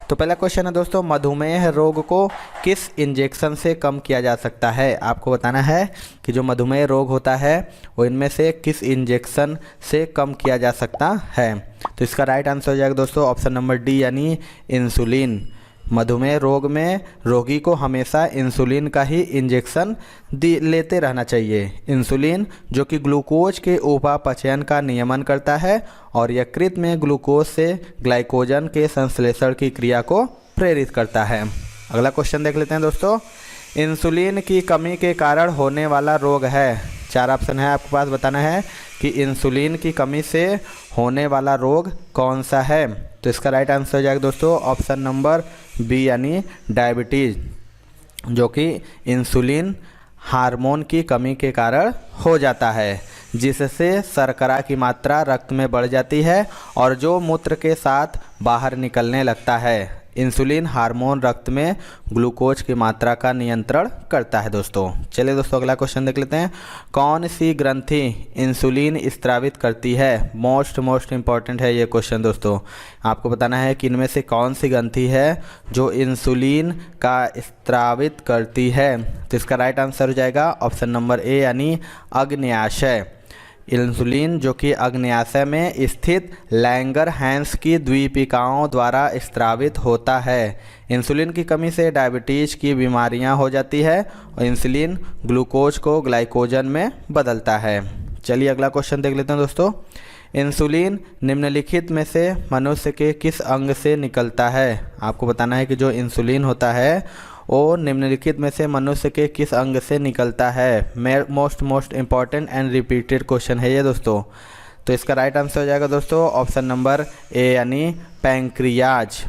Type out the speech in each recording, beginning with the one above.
तो पहला क्वेश्चन है दोस्तों, मधुमेह रोग को किस इंजेक्शन से कम किया जा सकता है। आपको बताना है कि जो मधुमेह रोग होता है वो इनमें से किस इंजेक्शन से कम किया जा सकता है। तो इसका राइट आंसर हो जाएगा दोस्तों ऑप्शन नंबर डी यानी इंसुलिन। मधुमेह रोग में रोगी को हमेशा इंसुलिन का ही इंजेक्शन लेते रहना चाहिए। इंसुलिन जो कि ग्लूकोज के उपापचयन का नियमन करता है और यकृत में ग्लूकोज से ग्लाइकोजन के संश्लेषण की क्रिया को प्रेरित करता है। अगला क्वेश्चन देख लेते हैं दोस्तों, इंसुलिन की कमी के कारण होने वाला रोग है। 4 ऑप्शन है आपके पास, बताना है कि इंसुलिन की कमी से होने वाला रोग कौन सा है। तो इसका राइट आंसर हो जाएगा दोस्तों ऑप्शन नंबर बी यानी डायबिटीज़, जो कि इंसुलिन हार्मोन की कमी के कारण हो जाता है, जिससे शर्करा की मात्रा रक्त में बढ़ जाती है और जो मूत्र के साथ बाहर निकलने लगता है। इंसुलिन हार्मोन रक्त में ग्लूकोज की मात्रा का नियंत्रण करता है दोस्तों। चलिए दोस्तों अगला क्वेश्चन देख लेते हैं, कौन सी ग्रंथि इंसुलिन स्त्रावित करती है। मोस्ट इम्पॉर्टेंट है ये क्वेश्चन दोस्तों। आपको बताना है कि इनमें से कौन सी ग्रंथि है जो इंसुलिन का स्त्रावित करती है। तो इसका राइट आंसर हो जाएगा ऑप्शन नंबर ए यानी अग्न्याशय। इंसुलिन जो कि अग्न्याशय में स्थित लैंगरहैंस की द्वीपिकाओं द्वारा स्त्रावित होता है। इंसुलिन की कमी से डायबिटीज़ की बीमारियां हो जाती है और इंसुलिन ग्लूकोज को ग्लाइकोजन में बदलता है। चलिए अगला क्वेश्चन देख लेते हैं दोस्तों, इंसुलिन निम्नलिखित में से मनुष्य के किस अंग से निकलता है। आपको बताना है कि जो इंसुलिन होता है वो निम्नलिखित में से मनुष्य के किस अंग से निकलता है। Most important and repeated question है ये दोस्तों। तो इसका राइट आंसर हो जाएगा दोस्तों ऑप्शन नंबर ए यानी पैंक्रियाज।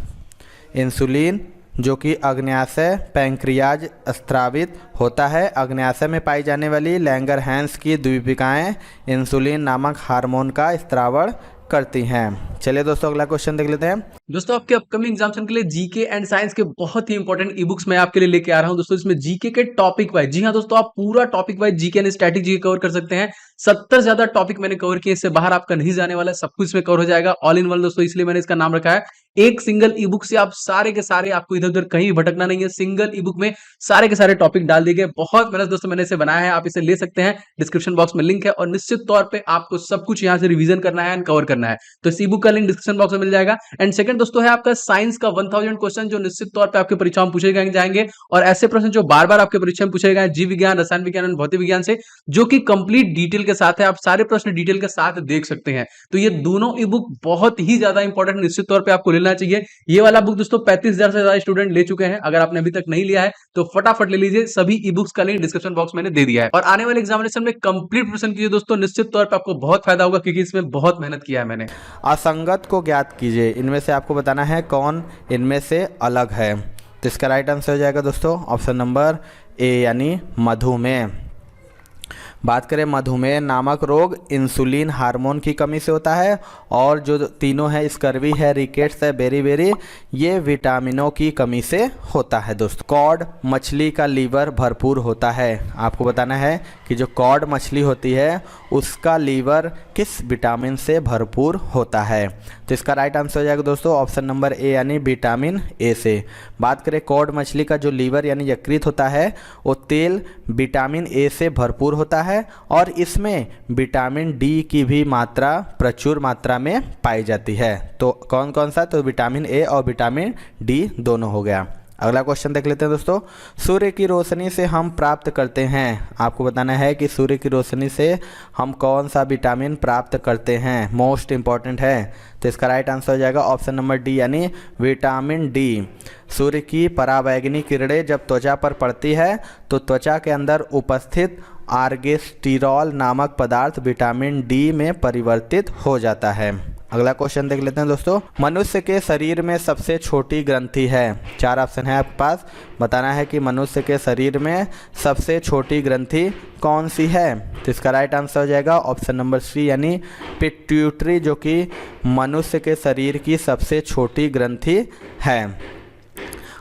इंसुलिन जो कि अग्न्याशय पैंक्रियाज स्त्रावित होता है। अग्न्याशय में पाई जाने वाली लैंगरहैंस की द्वीपिकाएं इंसुलिन नामक हार्मोन का स्त्रावण करती हैं। चलिए दोस्तों अगला क्वेश्चन देख लेते हैं। दोस्तों आपके अपकमिंग एग्जाम्स के लिए जीके एंड साइंस के बहुत ही इंपॉर्टेंट ई बुक्स मैं आपके लिए लेके आ रहा हूं दोस्तों। इसमें जीके के टॉपिक वाइज, जी हाँ दोस्तों, आप पूरा topic wise GK and static GK cover कर सकते हैं। 70 ज्यादा टॉपिक मैंने कवर किए, इससे बाहर आपका नहीं जाने वाला है, सब कुछ इसमें कवर हो जाएगा ऑल इन वन दोस्तों। इसलिए मैंने इसका नाम रखा है एक सिंगल ई बुक से आप सारे के सारे, आपको इधर उधर कहीं भटकना नहीं है। सिंगल ई बुक में सारे के सारे टॉपिक डाल दिए गए। बहुत मेहनत दोस्तों मैंने इसे बनाया है, आप इसे ले सकते हैं, डिस्क्रिप्शन बॉक्स में लिंक है और निश्चित तौर पे आपको सब कुछ यहाँ से रिवीजन करना है एंड कवर करना है। तो इस ई बुक का लिंक डिस्क्रिप्शन बॉक्स में मिल जाएगा। एंड सेकंड दोस्तों है आपका साइंस का 1000 क्वेश्चन जो निश्चित तौर पे आपके परीक्षा में पूछे जाएंगे और ऐसे प्रश्न जो बार बार आपके परीक्षा में पूछे गए जीव विज्ञान, रसायन विज्ञान और भौतिक विज्ञान से, जो कि कंप्लीट डिटेल के साथ है। आप सारे प्रश्न डिटेल के साथ देख सकते हैं। तो ये दोनों ई बुक बहुत ही ज्यादा इंपॉर्टेंट, निश्चित तौर पे आपको लेना चाहिए। ये वाला बुक दोस्तों 35,000 से ज्यादा स्टूडेंट ले चुके हैं। अगर आपने अभी तक नहीं लिया है तो फटाफट ले लीजिए। सभी ई बुक्स का लिंक डिस्क्रिप्शन बॉक्स मैंने दे दिया है। और आने वाले एग्जामिनेशन में कंप्लीट प्रिपरेशन कीजिए दोस्तों, निश्चित तौर पे आपको बहुत फायदा होगा क्योंकि इसमें बहुत मेहनत किया है मैंने। असंगत को ज्ञात कीजिए। इनमें से आपको बताना है कौन इनमें से अलग है। तो इसका राइट आंसर हो जाएगा दोस्तों ऑप्शन नंबर ए यानी मधुमेह। बात करें मधुमेह नामक रोग इंसुलिन हार्मोन की कमी से होता है और जो तीनों है स्कर्वी है, रिकेट्स है, बेरी ये विटामिनों की कमी से होता है दोस्तों। कॉड मछली का लीवर भरपूर होता है। आपको बताना है कि जो कॉड मछली होती है उसका लीवर किस विटामिन से भरपूर होता है। तो इसका राइट आंसर हो जाएगा दोस्तों ऑप्शन नंबर ए यानी विटामिन ए से। बात करें कॉड मछली का जो लीवर यानी यकृत होता है वो तेल विटामिन ए से भरपूर होता है और इसमें विटामिन डी की भी मात्रा प्रचुर मात्रा में पाई जाती है। तो कौन कौन सा, तो विटामिन ए और विटामिन डी दोनों हो गया। अगला क्वेश्चन देख लेते हैं दोस्तों, सूर्य की रोशनी से हम प्राप्त करते हैं। आपको बताना है कि सूर्य की रोशनी से हम कौन सा विटामिन प्राप्त करते हैं। मोस्ट इंपॉर्टेंट है। तो इसका राइट आंसर हो जाएगा ऑप्शन नंबर डी यानी विटामिन डी। सूर्य की पराबैंगनी किरणें जब त्वचा पर पड़ती है तो त्वचा के अंदर उपस्थित आर्गेस्टिरॉल नामक पदार्थ विटामिन डी में परिवर्तित हो जाता है। अगला क्वेश्चन देख लेते हैं दोस्तों, मनुष्य के शरीर में सबसे छोटी ग्रंथि है। 4 ऑप्शन है आपके पास, बताना है कि मनुष्य के शरीर में सबसे छोटी ग्रंथि कौन सी है। तो इसका राइट आंसर हो जाएगा ऑप्शन नंबर सी यानी पिट्यूटरी, जो कि मनुष्य के शरीर की सबसे छोटी ग्रंथि है।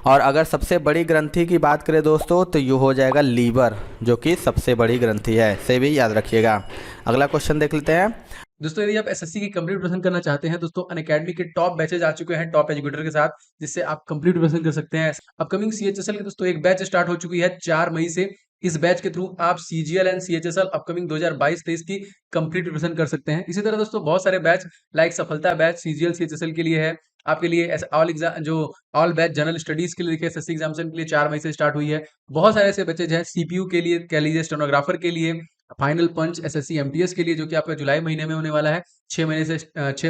और अगर सबसे बड़ी ग्रंथि की बात करें दोस्तों तो ये हो जाएगा लीवर, जो कि सबसे बड़ी ग्रंथि है। इसे भी याद रखिएगा। अगला क्वेश्चन देख लेते हैं, दोस्तों यदि आप एसएससी की कंप्लीट प्रिपरेशन करना चाहते हैं दोस्तों, अनअकैडमी के टॉप बैचेज आ चुके हैं टॉप एजुकेटर के साथ, जिससे आप कंप्लीट प्रिपरेशन कर सकते हैं। अपकमिंग सीएचएसएल के दोस्तों एक बैच स्टार्ट हो चुकी है 4 मई से। इस बैच के थ्रू आप सीजीएल एंड सीएचएसएल अपकमिंग 2022-23 की कंप्लीट प्रिपरेशन कर सकते हैं। इसी तरह दोस्तों बहुत सारे बैच लाइक सफलता बैच सीजीएल सीएचएसएल के लिए है, आपके लिए ऑल एग्जाम जो ऑल बैच जनरल स्टडीज के लिए देखिए एसएससी एग्जामिनेशन के लिए 4 मई से स्टार्ट हुई है। बहुत सारे ऐसे बैचेज हैं सीपीयू के लिए, कह लीजिए स्टेनोग्राफर के लिए, फाइनल पंच एसएससी एमटीएस के लिए जो कि आपका जुलाई महीने में होने वाला है, 6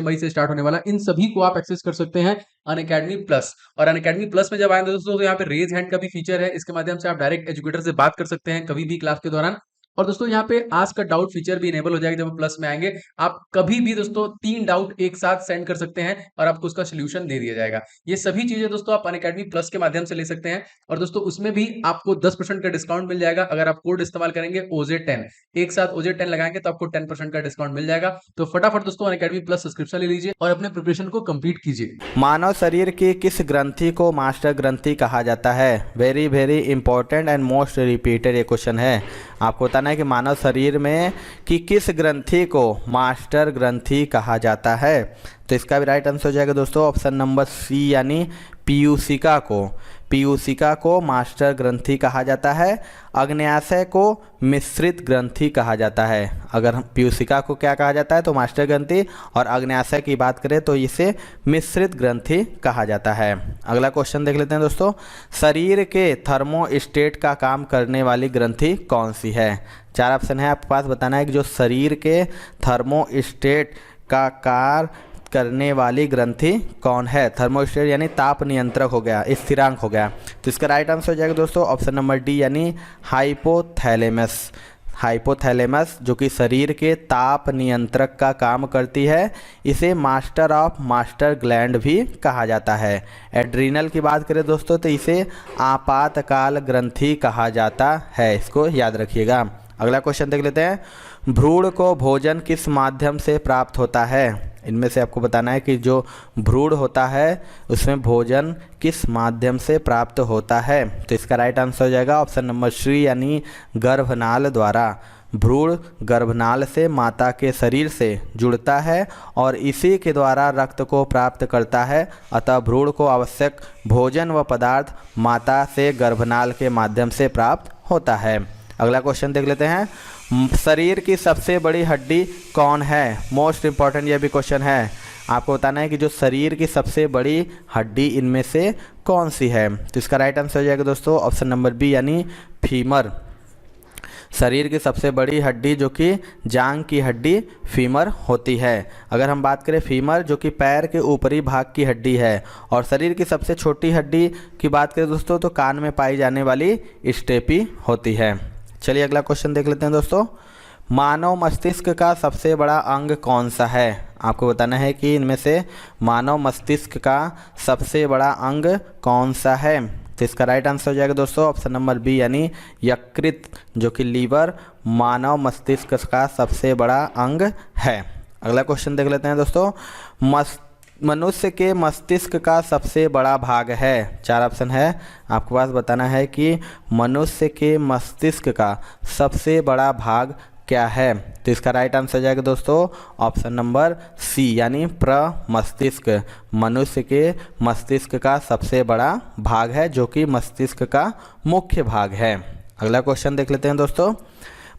मई से स्टार्ट होने वाला। इन सभी को आप एक्सेस कर सकते हैं अनअकैडमी प्लस। और अनअकैडमी प्लस में जब आएंगे दोस्तों तो यहाँ पे रेज हैंड का भी फीचर है, इसके माध्यम से आप डायरेक्ट एजुकेटर से बात कर सकते हैं कभी भी क्लास के दौरान। और दोस्तों यहाँ पे आस्क का डाउट फीचर भी इनेबल हो जाएगा जब प्लस में आएंगे। आप कभी भी दोस्तों 3 डाउट एक साथ सेंड कर सकते हैं और आपको उसका सोल्यूशन दे दिया जाएगा। ये सभी चीजें दोस्तों आप अनअकैडमी प्लस के माध्यम से ले सकते हैं। और दोस्तों उसमें भी आपको 10% का डिस्काउंट मिल जाएगा अगर आप कोड इस्तेमाल करेंगे OJ10। एक साथ OJ10 लगाएंगे तो आपको 10% का डिस्काउंट मिल जाएगा। तो फटाफट दोस्तों अनअकैडमी प्लस सब्सक्रिप्शन ले लीजिए और अपने प्रिपरेशन को कंप्लीट कीजिए। मानव शरीर की किस ग्रंथि को मास्टर ग्रंथि कहा जाता है? Very very important and most repeated ये क्वेश्चन है। आपको बताना है कि मानव शरीर में कि किस ग्रंथि को मास्टर ग्रंथि कहा जाता है। तो इसका भी राइट आंसर हो जाएगा दोस्तों ऑप्शन नंबर सी यानी पीयूषिका को। पीयूषिका को मास्टर ग्रंथि कहा जाता है। अग्न्याशय को मिश्रित ग्रंथि कहा जाता है। अगर हम पीयूषिका को क्या कहा जाता है तो मास्टर ग्रंथि, और अग्न्याशय की बात करें तो इसे मिश्रित ग्रंथि कहा जाता है। अगला क्वेश्चन देख लेते हैं दोस्तों। शरीर के थर्मोस्टेट का काम करने वाली ग्रंथि कौन सी है? 4 ऑप्शन है आपके पास, बताना है कि जो शरीर के थर्मोस्टेट का कार्य करने वाली ग्रंथि कौन है। थर्मोस्टेट यानी ताप नियंत्रक हो गया, स्थिरांक हो गया। तो इसका राइट आंसर हो जाएगा दोस्तों ऑप्शन नंबर डी यानी हाइपोथैलेमस। हाइपोथैलेमस जो कि शरीर के ताप नियंत्रक का काम करती है, इसे मास्टर ऑफ मास्टर ग्लैंड भी कहा जाता है। एड्रीनल की बात करें दोस्तों तो इसे आपातकाल ग्रंथि कहा जाता है, इसको याद रखिएगा। अगला क्वेश्चन देख लेते हैं। भ्रूण को भोजन किस माध्यम से प्राप्त होता है? इनमें से आपको बताना है कि जो भ्रूण होता है उसमें भोजन किस माध्यम से प्राप्त होता है। तो इसका राइट आंसर हो जाएगा ऑप्शन नंबर सी यानी गर्भनाल द्वारा। भ्रूण गर्भनाल से माता के शरीर से जुड़ता है और इसी के द्वारा रक्त को प्राप्त करता है। अतः भ्रूण को आवश्यक भोजन व पदार्थ माता से गर्भनाल के माध्यम से प्राप्त होता है। अगला क्वेश्चन देख लेते हैं। शरीर की सबसे बड़ी हड्डी कौन है? मोस्ट इंपॉर्टेंट यह भी क्वेश्चन है। आपको बताना है कि जो शरीर की सबसे बड़ी हड्डी इनमें से कौन सी है। तो इसका राइट आंसर हो जाएगा दोस्तों ऑप्शन नंबर बी यानी फीमर। शरीर की सबसे बड़ी हड्डी जो कि जांघ की हड्डी फीमर होती है। अगर हम बात करें फीमर जो कि पैर के ऊपरी भाग की हड्डी है, और शरीर की सबसे छोटी हड्डी की बात करें दोस्तों तो कान में पाई जाने वाली स्टेपी होती है। चलिए अगला क्वेश्चन देख लेते हैं दोस्तों। मानव मस्तिष्क का सबसे बड़ा अंग कौन सा है? आपको बताना है कि इनमें से मानव मस्तिष्क का सबसे बड़ा अंग कौन सा है। तो इसका राइट आंसर हो जाएगा दोस्तों ऑप्शन नंबर बी यानी यकृत जो कि लीवर मानव मस्तिष्क का सबसे बड़ा अंग है। अगला क्वेश्चन देख लेते हैं दोस्तों। मनुष्य के मस्तिष्क का सबसे बड़ा भाग है। 4 ऑप्शन है आपके पास, बताना है कि मनुष्य के मस्तिष्क का सबसे बड़ा भाग क्या है। तो इसका राइट आंसर हो जाएगा दोस्तों ऑप्शन नंबर सी यानी प्रमस्तिष्क। मनुष्य के मस्तिष्क का सबसे बड़ा भाग है जो कि मस्तिष्क का मुख्य भाग है। अगला क्वेश्चन देख लेते हैं दोस्तों।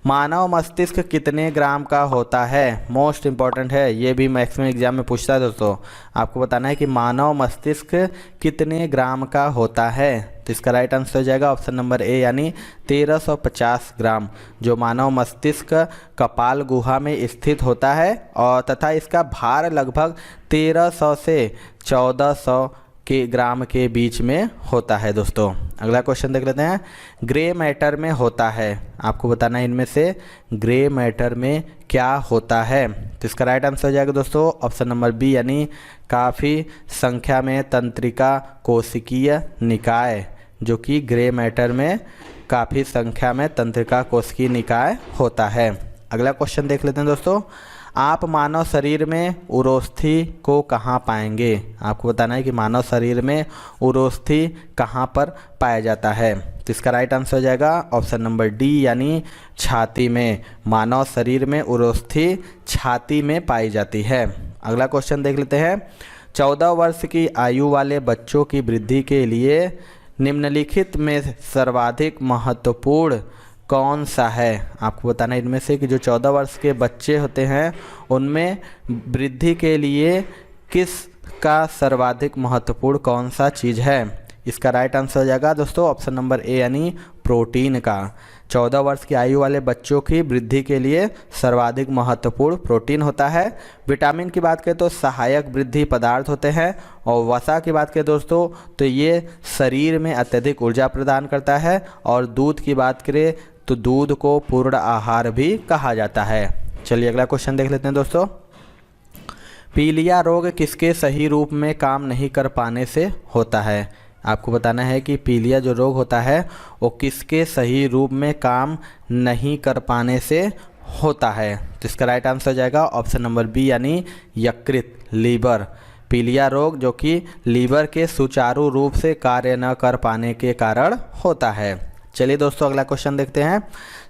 मानव मस्तिष्क कितने ग्राम का होता है? मोस्ट इंपॉर्टेंट है, ये भी मैक्सिमम एग्जाम में पूछता है दोस्तों। आपको बताना है कि मानव मस्तिष्क कितने ग्राम का होता है। तो इसका राइट आंसर हो जाएगा ऑप्शन नंबर ए यानी 1350 ग्राम, जो मानव मस्तिष्क कपाल गुहा में स्थित होता है और तथा इसका भार लगभग 1300 से 1400 के ग्राम के बीच में होता है दोस्तों। अगला क्वेश्चन देख लेते हैं। ग्रे मैटर में होता है, आपको बताना है इनमें से ग्रे मैटर में क्या होता है। तो इसका राइट आंसर हो जाएगा दोस्तों ऑप्शन नंबर बी यानी काफ़ी संख्या में तंत्रिका कोशिकीय निकाय, जो कि ग्रे मैटर में काफ़ी संख्या में तंत्रिका कोशिकीय निकाय होता है। अगला क्वेश्चन देख लेते हैं दोस्तों। आप मानव शरीर में उरोस्थी को कहाँ पाएंगे? आपको बताना है कि मानव शरीर में उरोस्थी कहाँ पर पाया जाता है। तो इसका राइट आंसर हो जाएगा ऑप्शन नंबर डी, यानी छाती में। मानव शरीर में उरोस्थी छाती में पाई जाती है। अगला क्वेश्चन देख लेते हैं। 14 वर्ष की आयु वाले बच्चों की वृद्धि के लिए निम्नलिखित में सर्वाधिक महत्वपूर्ण कौन सा है? आपको बताना है इनमें से कि जो 14 वर्ष के बच्चे होते हैं उनमें वृद्धि के लिए किस का सर्वाधिक महत्वपूर्ण कौन सा चीज़ है? इसका राइट आंसर हो जाएगा दोस्तों ऑप्शन नंबर ए, यानी प्रोटीन का। 14 वर्ष की आयु वाले बच्चों की वृद्धि के लिए सर्वाधिक महत्वपूर्ण प्रोटीन होता है। विटामिन की बात करें तो सहायक वृद्धि पदार्थ होते हैं, और वसा की बात करें दोस्तों तो ये शरीर में अत्यधिक ऊर्जा प्रदान करता है। और दूध की बात करें तो दूध को पूर्ण आहार भी कहा जाता है। चलिए अगला क्वेश्चन देख लेते हैं दोस्तों। पीलिया रोग किसके सही रूप में काम नहीं कर पाने से होता है? आपको बताना है कि पीलिया जो रोग होता है वो किसके सही रूप में काम नहीं कर पाने से होता है। तो इसका राइट आंसर हो जाएगा ऑप्शन नंबर बी, यानी यकृत, लीवर। पीलिया रोग जो कि लीवर के सुचारू रूप से कार्य न कर पाने के कारण होता है। चलिए दोस्तों अगला क्वेश्चन देखते हैं।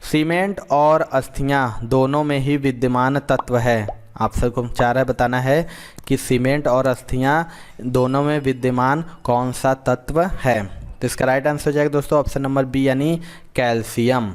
सीमेंट और अस्थियां दोनों में ही विद्यमान तत्व है। आप सबको चाह रहा है बताना है कि सीमेंट और अस्थियां दोनों में विद्यमान कौन सा तत्व है। तो इसका राइट आंसर हो जाएगा दोस्तों ऑप्शन नंबर बी, यानी कैल्शियम।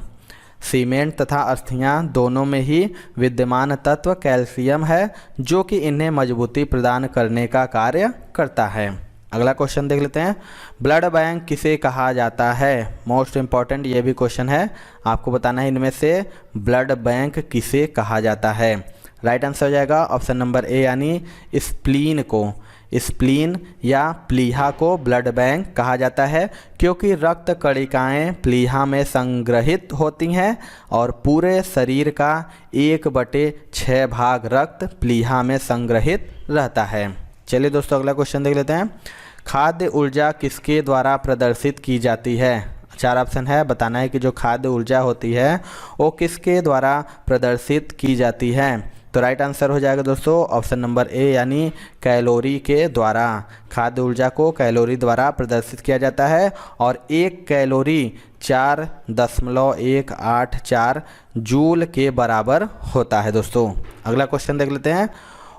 सीमेंट तथा अस्थियां दोनों में ही विद्यमान तत्व कैल्शियम है, जो कि इन्हें मजबूती प्रदान करने का कार्य करता है। अगला क्वेश्चन देख लेते हैं। ब्लड बैंक किसे कहा जाता है? मोस्ट इम्पॉर्टेंट ये भी क्वेश्चन है, आपको बताना है इनमें से ब्लड बैंक किसे कहा जाता है। राइट आंसर हो जाएगा ऑप्शन नंबर ए, यानी स्प्लीन को। स्प्लीन या प्लीहा को ब्लड बैंक कहा जाता है, क्योंकि रक्त कणिकाएं प्लीहा में संग्रहित होती हैं और पूरे शरीर का 1/6 भाग रक्त प्लीहा में संग्रहित रहता है। चलिए दोस्तों अगला क्वेश्चन देख लेते हैं। खाद्य ऊर्जा किसके द्वारा प्रदर्शित की जाती है? 4 ऑप्शन है, बताना है कि जो खाद्य ऊर्जा होती है वो किसके द्वारा प्रदर्शित की जाती है। तो राइट आंसर हो जाएगा दोस्तों ऑप्शन नंबर ए, यानी कैलोरी के द्वारा। खाद्य ऊर्जा को कैलोरी द्वारा प्रदर्शित किया जाता है, और 1 कैलोरी 4.184 जूल के बराबर होता है दोस्तों। अगला क्वेश्चन देख लेते हैं।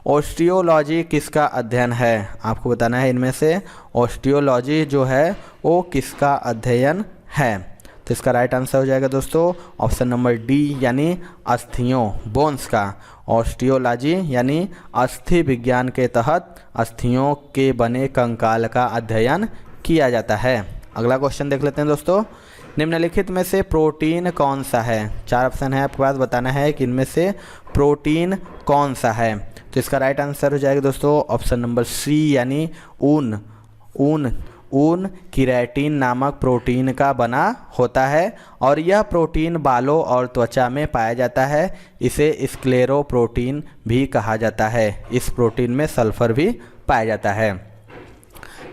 ऑस्टियोलॉजी किसका अध्ययन है? आपको बताना है इनमें से ऑस्टियोलॉजी जो है वो किसका अध्ययन है। तो इसका राइट आंसर हो जाएगा दोस्तों ऑप्शन नंबर डी, यानी अस्थियों, बोन्स का। ऑस्टियोलॉजी यानी अस्थि विज्ञान के तहत अस्थियों के बने कंकाल का अध्ययन किया जाता है। अगला क्वेश्चन देख लेते हैं दोस्तों। निम्नलिखित में से प्रोटीन कौन सा है? 4 ऑप्शन है, आपके पास बताना है कि इनमें से प्रोटीन कौन सा है। तो इसका राइट आंसर हो जाएगा दोस्तों ऑप्शन नंबर सी, यानी ऊन। ऊन केराटिन नामक प्रोटीन का बना होता है, और यह प्रोटीन बालों और त्वचा में पाया जाता है। इसे स्क्लेरोप्रोटीन भी कहा जाता है। इस प्रोटीन में सल्फर भी पाया जाता है।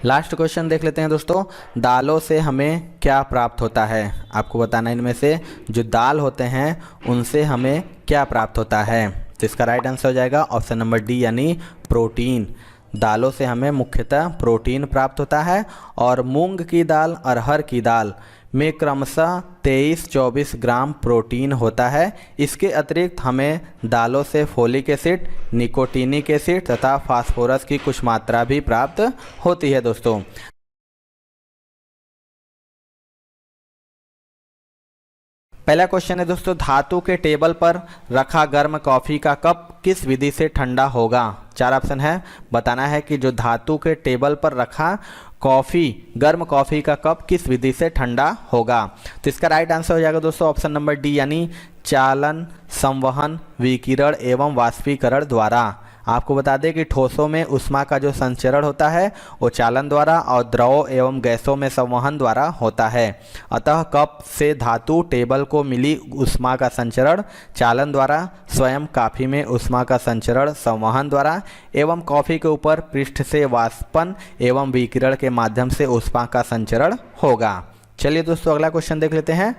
लास्ट क्वेश्चन देख लेते हैं दोस्तों। दालों से हमें क्या प्राप्त होता है? आपको बताना है इनमें से जो दाल होते हैं उनसे हमें क्या प्राप्त होता है। तो इसका राइट आंसर हो जाएगा ऑप्शन नंबर डी, यानी प्रोटीन। दालों से हमें मुख्यतः प्रोटीन प्राप्त होता है, और मूंग की दाल, अरहर की दाल में क्रमशः 23-24 ग्राम प्रोटीन होता है। इसके अतिरिक्त हमें दालों से फोलिक एसिड, निकोटीनिक एसिड तथा फास्फोरस की कुछ मात्रा भी प्राप्त होती है दोस्तों। पहला क्वेश्चन है दोस्तों, धातु के टेबल पर रखा गर्म कॉफ़ी का कप किस विधि से ठंडा होगा? 4 ऑप्शन है, बताना है कि जो धातु के टेबल पर रखा गर्म कॉफ़ी का कप किस विधि से ठंडा होगा। तो इसका राइट आंसर हो जाएगा दोस्तों ऑप्शन नंबर डी, यानी चालन, संवहन, विकिरण एवं वाष्पीकरण द्वारा। आपको बता दें कि ठोसों में ऊष्मा का जो संचरण होता है वो चालन द्वारा, और द्रव एवं गैसों में संवहन द्वारा होता है। अतः कप से धातु टेबल को मिली ऊष्मा का संचरण चालन द्वारा, स्वयं कॉफ़ी में ऊष्मा का संचरण संवहन द्वारा, एवं कॉफ़ी के ऊपर पृष्ठ से वाष्पन एवं विकिरण के माध्यम से ऊष्मा का संचरण होगा। चलिए दोस्तों अगला क्वेश्चन देख लेते हैं।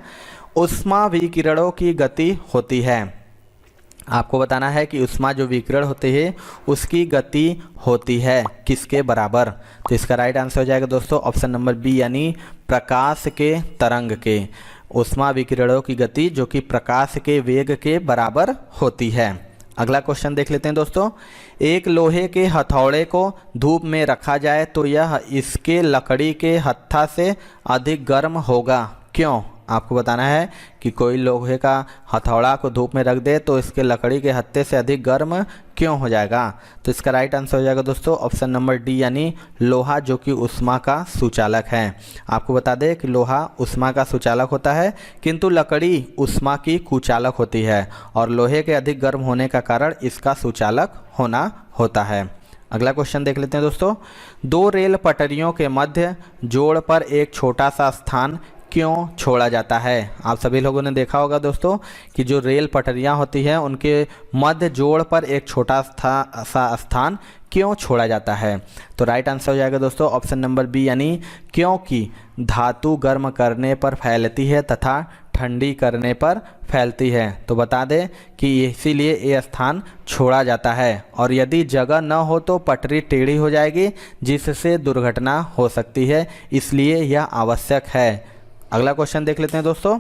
ऊष्मा विकिरणों की गति होती है। आपको बताना है कि ऊष्मा जो विकिरण होती है उसकी गति होती है किसके बराबर। तो इसका राइट आंसर हो जाएगा दोस्तों ऑप्शन नंबर बी, यानी प्रकाश के तरंग के। ऊष्मा विकिरणों की गति जो कि प्रकाश के वेग के बराबर होती है। अगला क्वेश्चन देख लेते हैं दोस्तों। एक लोहे के हथौड़े को धूप में रखा जाए तो यह इसके लकड़ी के हत्था से अधिक गर्म होगा, क्यों? आपको बताना है कि कोई लोहे का हथौड़ा को धूप में रख दे तो इसके लकड़ी के हत्थे से अधिक गर्म क्यों हो जाएगा। तो इसका राइट आंसर हो जाएगा दोस्तों ऑप्शन नंबर डी, यानी लोहा जो कि ऊष्मा का सुचालक है। आपको बता दें कि लोहा ऊष्मा का सुचालक होता है किंतु लकड़ी ऊष्मा की कुचालक होती है, और लोहे के अधिक गर्म होने का कारण इसका सुचालक होना होता है। अगला क्वेश्चन देख लेते हैं दोस्तों। दो रेल पटरियों के मध्य जोड़ पर एक छोटा सा स्थान क्यों छोड़ा जाता है। आप सभी लोगों ने देखा होगा दोस्तों कि जो रेल पटरियां होती हैं उनके मध्य जोड़ पर एक छोटा सा स्थान क्यों छोड़ा जाता है। तो राइट आंसर हो जाएगा दोस्तों ऑप्शन नंबर बी, यानी क्योंकि धातु गर्म करने पर फैलती है तथा ठंडी करने पर फैलती है। तो बता दें कि इसीलिए ये स्थान छोड़ा जाता है, और यदि जगह न हो तो पटरी टेढ़ी हो जाएगी जिससे दुर्घटना हो सकती है, इसलिए यह आवश्यक है। अगला क्वेश्चन देख लेते हैं दोस्तों।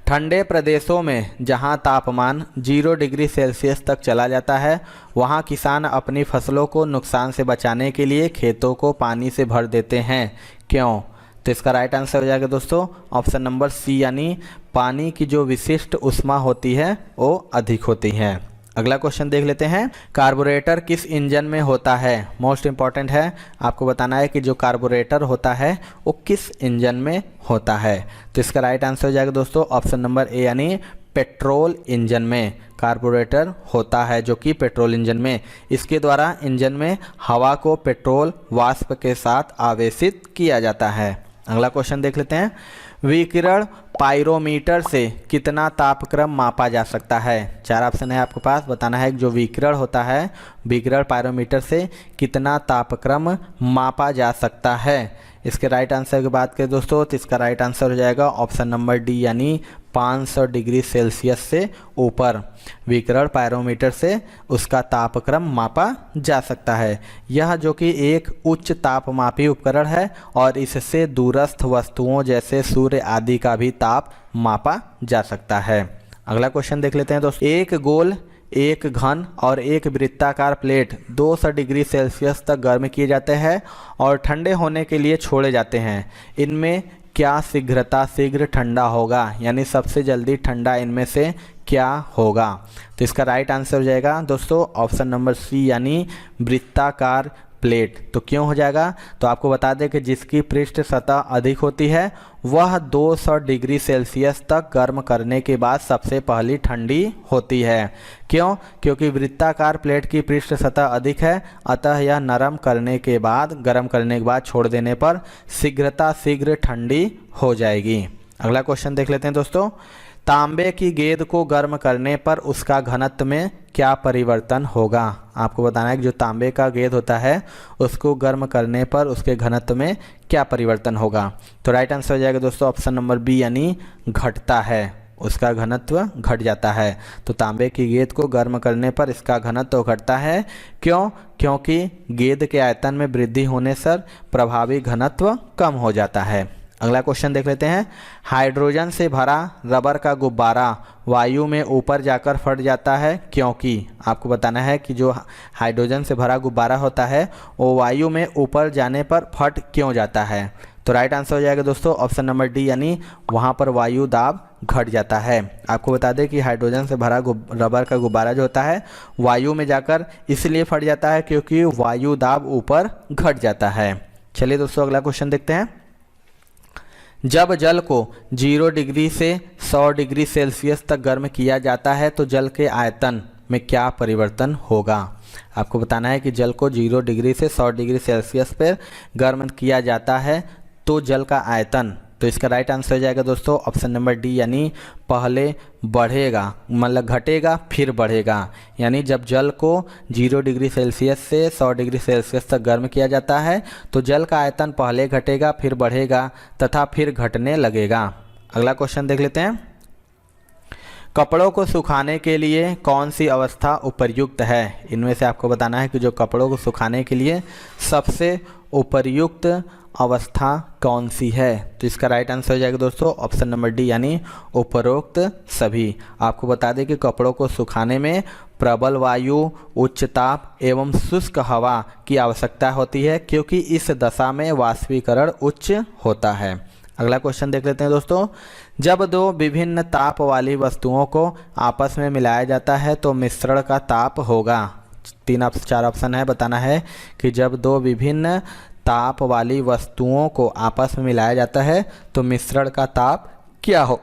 ठंडे प्रदेशों में जहां तापमान 0 डिग्री सेल्सियस तक चला जाता है वहां किसान अपनी फसलों को नुकसान से बचाने के लिए खेतों को पानी से भर देते हैं, क्यों? तो इसका राइट आंसर हो जाएगा दोस्तों ऑप्शन नंबर सी, यानी पानी की जो विशिष्ट ऊष्मा होती है वो अधिक होती है। अगला क्वेश्चन देख लेते हैं। कार्बोरेटर किस इंजन में होता है? मोस्ट इंपॉर्टेंट है, आपको बताना है कि जो कार्बोरेटर होता है वो किस इंजन में होता है। तो इसका राइट आंसर हो जाएगा दोस्तों ऑप्शन नंबर ए, यानी पेट्रोल इंजन में कार्बोरेटर होता है, जो कि पेट्रोल इंजन में। इसके द्वारा इंजन में हवा को पेट्रोल वाष्प के साथ आवेशित किया जाता है। अगला क्वेश्चन देख लेते हैं। विकिरण पाइरोमीटर से कितना तापक्रम मापा जा सकता है? 4 ऑप्शन है आपके पास, बताना है जो विकिरण होता है विकिरण पाइरोमीटर से कितना तापक्रम मापा जा सकता है। इसके राइट आंसर की बात करें दोस्तों तो इसका राइट आंसर हो जाएगा ऑप्शन नंबर डी, यानी 500 डिग्री सेल्सियस से ऊपर विकिरण पाइरोमीटर से उसका तापक्रम मापा जा सकता है। यह जो कि एक उच्च तापमापी उपकरण है और इससे दूरस्थ वस्तुओं जैसे सूर्य आदि का भी ताप मापा जा सकता है। अगला क्वेश्चन देख लेते हैं दोस्तों। एक गोल, एक घन और एक वृत्ताकार प्लेट 200 डिग्री सेल्सियस तक गर्म किए जाते हैं और ठंडे होने के लिए छोड़े जाते हैं। इनमें क्या शीघ्र ठंडा होगा, यानी सबसे जल्दी ठंडा इनमें से क्या होगा? तो इसका राइट आंसर हो जाएगा दोस्तों ऑप्शन नंबर सी, यानी वृत्ताकार प्लेट। तो क्यों हो जाएगा? तो आपको बता दें कि जिसकी पृष्ठ सतह अधिक होती है वह 200 डिग्री सेल्सियस तक गर्म करने के बाद सबसे पहली ठंडी होती है। क्यों? क्योंकि वृत्ताकार प्लेट की पृष्ठ सतह अधिक है, अतः यह गर्म करने के बाद छोड़ देने पर शीघ्र ठंडी हो जाएगी। अगला क्वेश्चन देख लेते हैं दोस्तों। तांबे की गेंद को गर्म करने पर उसका घनत्व में क्या परिवर्तन होगा? आपको बताना है कि जो तांबे का गेंद होता है उसको गर्म करने पर उसके घनत्व में क्या परिवर्तन होगा। तो राइट आंसर हो जाएगा दोस्तों ऑप्शन नंबर बी, यानी घटता है, उसका घनत्व घट जाता है। तो तांबे की गेंद को गर्म करने पर इसका घनत्व घटता है। क्यों? क्योंकि गेंद के आयतन में वृद्धि होने से प्रभावी घनत्व कम हो जाता है। अगला क्वेश्चन देख लेते हैं। हाइड्रोजन से भरा रबर का गुब्बारा वायु में ऊपर जाकर फट जाता है, क्योंकि आपको बताना है कि जो हाइड्रोजन से भरा गुब्बारा होता है वो वायु में ऊपर जाने पर फट क्यों जाता है। तो राइट आंसर हो जाएगा दोस्तों ऑप्शन नंबर डी, यानी वहाँ पर वायु दाब घट जाता है। आपको बता दें कि हाइड्रोजन से भरा रबर का गुब्बारा जो होता है वायु में जाकर इसलिए फट जाता है क्योंकि वायु दाब ऊपर घट जाता है। चलिए दोस्तों अगला क्वेश्चन देखते हैं। जब जल को 0 डिग्री से 100 डिग्री सेल्सियस तक गर्म किया जाता है तो जल के आयतन में क्या परिवर्तन होगा? आपको बताना है कि जल को 0 डिग्री से 100 डिग्री सेल्सियस पर गर्म किया जाता है तो जल का आयतन, तो इसका राइट आंसर हो जाएगा दोस्तों ऑप्शन नंबर डी, यानी पहले बढ़ेगा, मतलब घटेगा फिर बढ़ेगा। यानी जब जल को 0 डिग्री सेल्सियस से 100 डिग्री सेल्सियस तक गर्म किया जाता है तो जल का आयतन पहले घटेगा फिर बढ़ेगा तथा फिर घटने लगेगा। अगला क्वेश्चन देख लेते हैं। कपड़ों को सुखाने के लिए कौन सी अवस्था उपयुक्त है? इनमें से आपको बताना है कि जो कपड़ों को सुखाने के लिए सबसे उपयुक्त अवस्था कौन सी है। तो इसका राइट आंसर हो जाएगा दोस्तों ऑप्शन नंबर डी यानी उपरोक्त सभी। आपको बता दें कि कपड़ों को सुखाने में प्रबल वायु, उच्च ताप एवं शुष्क हवा की आवश्यकता होती है, क्योंकि इस दशा में वाष्पीकरण उच्च होता है। अगला क्वेश्चन देख लेते हैं दोस्तों। जब दो विभिन्न ताप वाली वस्तुओं को आपस में मिलाया जाता है तो मिश्रण का ताप होगा। 4 ऑप्शन है, बताना है कि जब दो विभिन्न ताप वाली वस्तुओं को आपस में मिलाया जाता है तो मिश्रण का ताप क्या हो।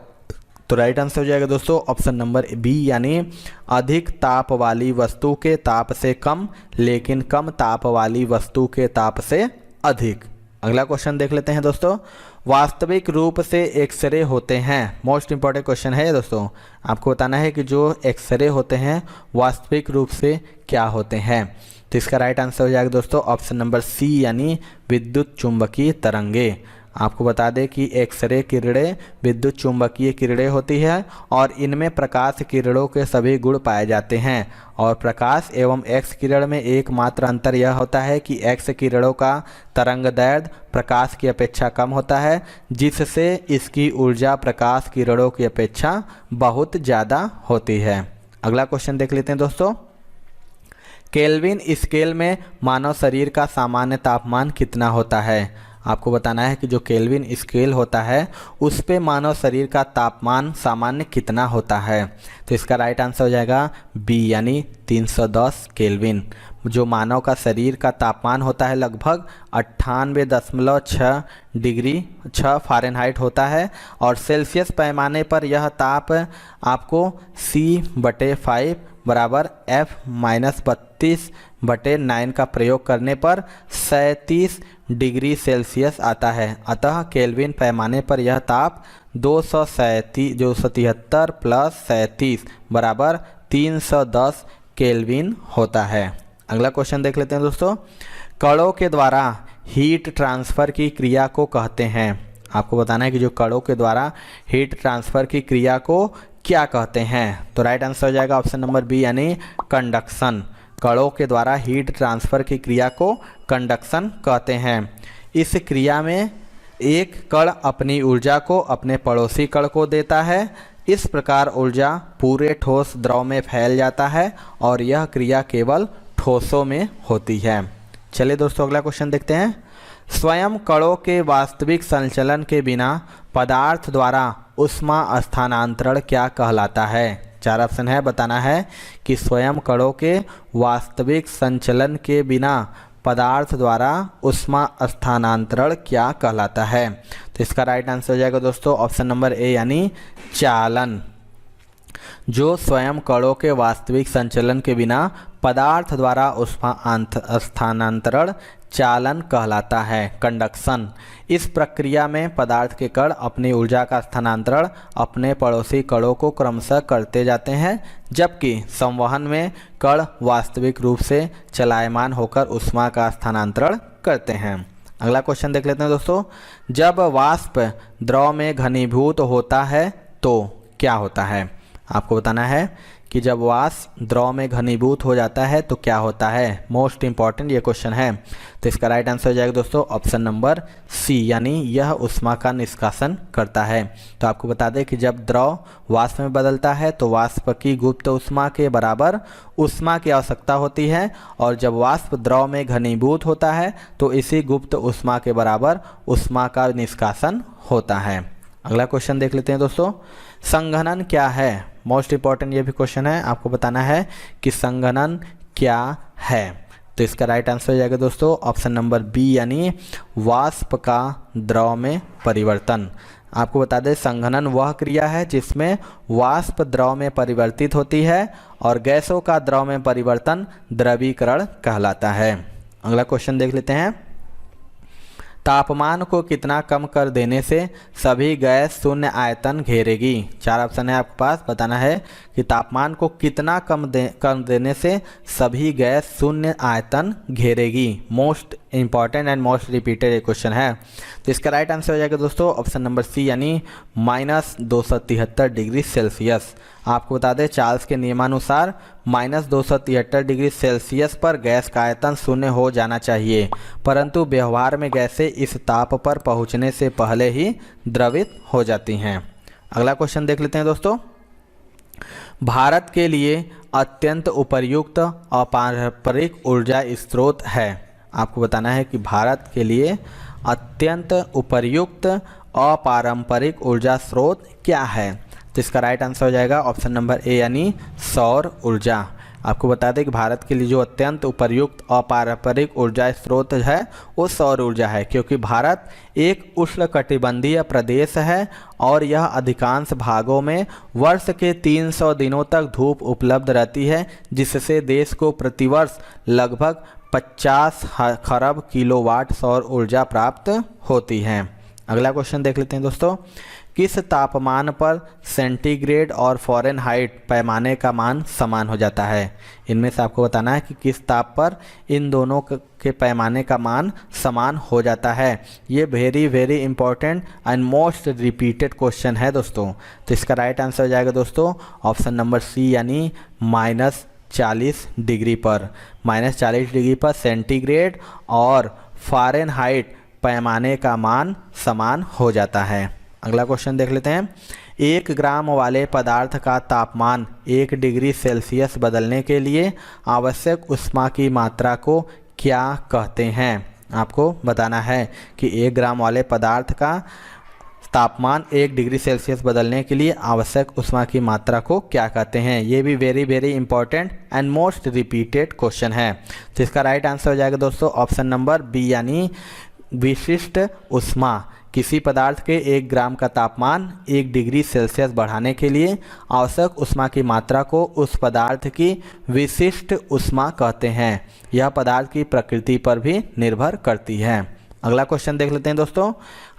तो राइट आंसर हो जाएगा दोस्तों ऑप्शन नंबर बी यानी अधिक ताप वाली वस्तु के ताप से कम, लेकिन कम ताप वाली वस्तु के ताप से अधिक। अगला क्वेश्चन देख लेते हैं दोस्तों। वास्तविक रूप से एक्सरे होते हैं, मोस्ट इंपॉर्टेंट क्वेश्चन है दोस्तों। आपको बताना है कि जो एक्सरे होते हैं वास्तविक रूप से क्या होते हैं। तो इसका राइट आंसर हो जाएगा दोस्तों ऑप्शन नंबर सी यानी विद्युत चुंबकीय तरंगे। आपको बता दें कि एक्सरे किरणें विद्युत चुंबकीय किरणें होती है और इनमें प्रकाश किरणों के सभी गुण पाए जाते हैं। और प्रकाश एवं एक्स किरण में एकमात्र अंतर यह होता है कि एक्स किरणों का तरंगदैर्घ्य प्रकाश की अपेक्षा कम होता है, जिससे इसकी ऊर्जा प्रकाश किरणों की अपेक्षा बहुत ज़्यादा होती है। अगला क्वेश्चन देख लेते हैं दोस्तों। केल्विन स्केल में मानव शरीर का सामान्य तापमान कितना होता है? आपको बताना है कि जो केल्विन स्केल होता है उस पे मानव शरीर का तापमान सामान्य कितना होता है। तो इसका राइट आंसर हो जाएगा बी यानी 310 केल्विन। जो मानव का शरीर का तापमान होता है लगभग 98.6 डिग्री 6 फ़ारेनहाइट होता है और सेल्सियस पैमाने पर यह ताप आपको C/5 बराबर F-32/9 का प्रयोग करने पर 37 डिग्री सेल्सियस आता है। अतः केल्विन पैमाने पर यह ताप 273 प्लस 37 बराबर 310 केल्विन होता है। अगला क्वेश्चन देख लेते हैं दोस्तों। कणों के द्वारा हीट ट्रांसफ़र की क्रिया को कहते हैं। आपको बताना है कि जो कणों के द्वारा हीट ट्रांसफ़र की क्रिया को क्या कहते हैं। तो राइट आंसर हो जाएगा ऑप्शन नंबर बी यानी कंडक्शन। कणों के द्वारा हीट ट्रांसफ़र की क्रिया को कंडक्शन कहते हैं। इस क्रिया में एक कण अपनी ऊर्जा को अपने पड़ोसी कण को देता है। इस प्रकार ऊर्जा पूरे ठोस द्रव में फैल जाता है और यह क्रिया केवल ठोसों में होती है। चलिए दोस्तों अगला क्वेश्चन देखते हैं। स्वयं कणों के वास्तविक संचलन के बिना पदार्थ द्वारा ऊष्मा स्थानांतरण क्या कहलाता है? 4 ऑप्शन है, बताना है कि स्वयं कणों के वास्तविक संचलन के बिना पदार्थ द्वारा ऊष्मा स्थानांतरण क्या कहलाता है। तो इसका राइट आंसर हो जाएगा दोस्तों ऑप्शन नंबर ए यानी चालन। जो स्वयं कणों के वास्तविक संचलन के बिना पदार्थ द्वारा ऊष्मा स्थानांतरण चालन कहलाता है, कंडक्शन। इस प्रक्रिया में पदार्थ के कण अपनी ऊर्जा का स्थानांतरण अपने पड़ोसी कणों को क्रमशः करते जाते हैं, जबकि संवहन में कण वास्तविक रूप से चलायमान होकर ऊष्मा का स्थानांतरण करते हैं। अगला क्वेश्चन देख लेते हैं दोस्तों। जब वाष्प द्रव में घनीभूत होता है तो क्या होता है? आपको बताना है कि जब वाष्प द्रव में घनीभूत हो जाता है तो क्या होता है। मोस्ट इंपॉर्टेंट ये क्वेश्चन है। तो इसका राइट आंसर हो जाएगा दोस्तों ऑप्शन नंबर सी यानी यह ऊष्मा का निष्कासन करता है। तो आपको बता दें कि जब द्रव वाष्प में बदलता है तो वाष्प की गुप्त ऊष्मा के बराबर ऊष्मा की आवश्यकता होती है और जब वाष्प द्रव में घनीभूत होता है तो इसी गुप्त ऊष्मा के बराबर ऊष्मा का निष्कासन होता है। अगला क्वेश्चन देख लेते हैं दोस्तों। संघनन क्या है? मोस्ट इंपॉर्टेंट ये भी क्वेश्चन है। आपको बताना है कि संघनन क्या है। तो इसका राइट आंसर हो जाएगा दोस्तों ऑप्शन नंबर बी यानी वाष्प का द्रव में परिवर्तन। आपको बता दें संघनन वह क्रिया है जिसमें वाष्प द्रव में परिवर्तित होती है और गैसों का द्रव में परिवर्तन द्रवीकरण कहलाता है। अगला क्वेश्चन देख लेते हैं। तापमान को कितना कम कर देने से सभी गैस शून्य आयतन घेरेगी? 4 ऑप्शन है आपके पास, बताना है कि तापमान को कितना कम कर देने से सभी गैस शून्य आयतन घेरेगी। Most important and most repeated question है। तो इसका राइट आंसर हो जाएगा दोस्तों ऑप्शन नंबर सी यानी -273 डिग्री सेल्सियस। आपको बता दें चार्ल्स के नियमानुसार -273 डिग्री सेल्सियस पर गैस का आयतन शून्य हो जाना चाहिए, परंतु व्यवहार में गैसें इस ताप पर पहुंचने से पहले ही द्रवित हो जाती हैं। अगला क्वेश्चन देख लेते हैं दोस्तों। भारत के लिए अत्यंत उपयुक्त अपारंपरिक ऊर्जा स्रोत है। आपको बताना है कि भारत के लिए अत्यंत उपयुक्त अपारंपरिक ऊर्जा स्रोत क्या है। तो इसका राइट आंसर हो जाएगा ऑप्शन नंबर ए यानी सौर ऊर्जा। आपको बता दें कि भारत के लिए जो अत्यंत उपयुक्त अपारंपरिक ऊर्जा स्रोत है वो सौर ऊर्जा है, क्योंकि भारत एक उष्णकटिबंधीय प्रदेश है और यह अधिकांश भागों में वर्ष के 300 दिनों तक धूप उपलब्ध रहती है, जिससे देश को प्रतिवर्ष लगभग 50 खरब किलोवाट सौर ऊर्जा प्राप्त होती है। अगला क्वेश्चन देख लेते हैं दोस्तों। किस तापमान पर सेंटीग्रेड और फ़ारेनहाइट पैमाने का मान समान हो जाता है। इनमें से आपको बताना है कि किस ताप पर इन दोनों के पैमाने का मान समान हो जाता है। ये very important and most repeated question है दोस्तों। तो इसका राइट आंसर हो जाएगा दोस्तों ऑप्शन नंबर सी यानी -40 डिग्री पर। -40 डिग्री पर सेंटीग्रेड और फ़ारेनहाइट पैमाने का मान समान हो जाता है। अगला क्वेश्चन देख लेते हैं। 1 ग्राम वाले पदार्थ का तापमान 1 डिग्री सेल्सियस बदलने के लिए आवश्यक ऊष्मा की मात्रा को क्या कहते हैं। आपको बताना है कि 1 ग्राम वाले पदार्थ का तापमान 1 डिग्री सेल्सियस बदलने के लिए आवश्यक ऊष्मा की मात्रा को क्या कहते हैं। ये भी very important and most repeated question है। तो इसका राइट आंसर हो जाएगा दोस्तों ऑप्शन नंबर बी यानी विशिष्ट ऊष्मा। किसी पदार्थ के 1 ग्राम का तापमान 1 डिग्री सेल्सियस बढ़ाने के लिए आवश्यक ऊष्मा की मात्रा को उस पदार्थ की विशिष्ट ऊष्मा कहते हैं। यह पदार्थ की प्रकृति पर भी निर्भर करती है। अगला क्वेश्चन देख लेते हैं दोस्तों।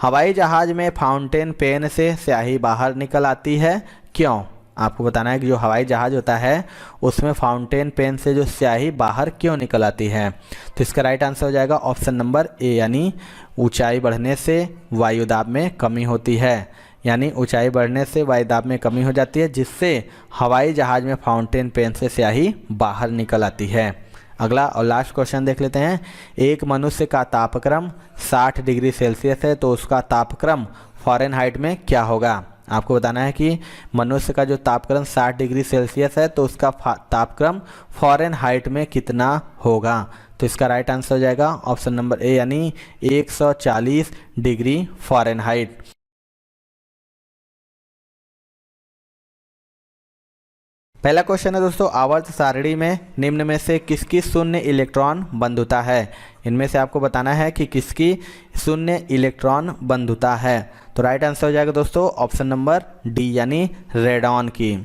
हवाई जहाज में फाउंटेन पेन से स्याही बाहर निकल आती है, क्यों। आपको बताना है कि जो हवाई जहाज होता है उसमें फाउंटेन पेन से जो स्याही बाहर क्यों निकल आती है। तो इसका राइट आंसर हो जाएगा ऑप्शन नंबर ए यानी ऊंचाई बढ़ने से वायुदाब में कमी होती है। यानी ऊंचाई बढ़ने से वायुदाब में कमी हो जाती है, जिससे हवाई जहाज में फाउंटेन पेन से स्याही बाहर निकल आती है। अगला और लास्ट क्वेश्चन देख लेते हैं। एक मनुष्य का तापक्रम 60 डिग्री सेल्सियस है, तो उसका तापक्रम फ़ारेनहाइट में क्या होगा। आपको बताना है कि मनुष्य का जो तापक्रम 60 डिग्री सेल्सियस है तो उसका तापक्रम फ़ारेनहाइट में कितना होगा। तो इसका राइट आंसर हो जाएगा ऑप्शन नंबर ए यानी 140 डिग्री फ़ारेनहाइट। पहला क्वेश्चन है दोस्तों, आवर्त सारणी में निम्न में से किसकी शून्य इलेक्ट्रॉन बंधुता है। इनमें से आपको बताना है कि किसकी शून्य इलेक्ट्रॉन बंधुता है। तो राइट आंसर हो जाएगा दोस्तों ऑप्शन नंबर डी यानी रेडॉन की।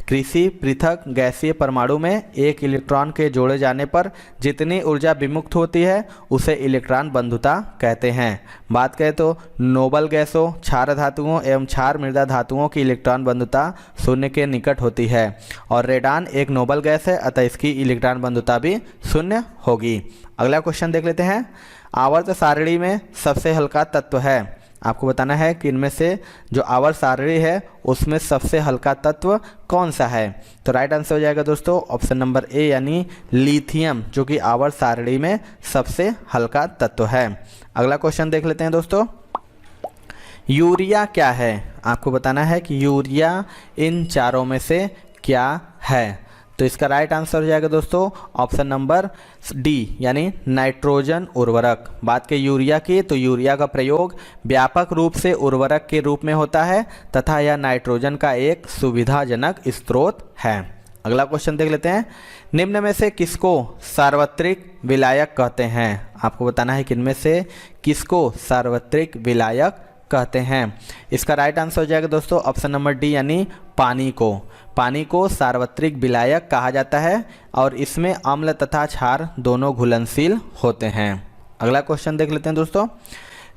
कृषि पृथक गैसीय परमाणु में एक इलेक्ट्रॉन के जोड़े जाने पर जितनी ऊर्जा विमुक्त होती है उसे इलेक्ट्रॉन बंधुता कहते हैं। बात करें तो नोबल गैसों, क्षार धातुओं एवं क्षार मृदा धातुओं की इलेक्ट्रॉन बंधुता शून्य के निकट होती है और रेडॉन एक नोबल गैस है, अतः इसकी इलेक्ट्रॉन बंधुता भी शून्य होगी। अगला क्वेश्चन देख लेते हैं। आवर्त सारणी में सबसे हल्का तत्व है। आपको बताना है कि इनमें से जो आवर्त सारणी है उसमें सबसे हल्का तत्व कौन सा है। तो राइट आंसर हो जाएगा दोस्तों ऑप्शन नंबर ए यानी लिथियम, जो कि आवर्त सारणी में सबसे हल्का तत्व है। अगला क्वेश्चन देख लेते हैं दोस्तों। यूरिया क्या है। आपको बताना है कि यूरिया इन चारों में से क्या है। तो इसका राइट आंसर हो जाएगा दोस्तों ऑप्शन नंबर डी यानी नाइट्रोजन उर्वरक। बात के यूरिया की, तो यूरिया का प्रयोग व्यापक रूप से उर्वरक के रूप में होता है तथा यह नाइट्रोजन का एक सुविधाजनक स्रोत है। अगला क्वेश्चन देख लेते हैं। निम्न में से किसको सार्वत्रिक विलायक कहते हैं। आपको बताना है कि इनमें से किसको सार्वत्रिक विलायक कहते हैं। इसका राइट आंसर हो जाएगा दोस्तों ऑप्शन नंबर डी यानी पानी को। पानी को सार्वत्रिक विलायक कहा जाता है और इसमें अम्ल तथा क्षार दोनों घुलनशील होते हैं। अगला क्वेश्चन देख लेते हैं दोस्तों।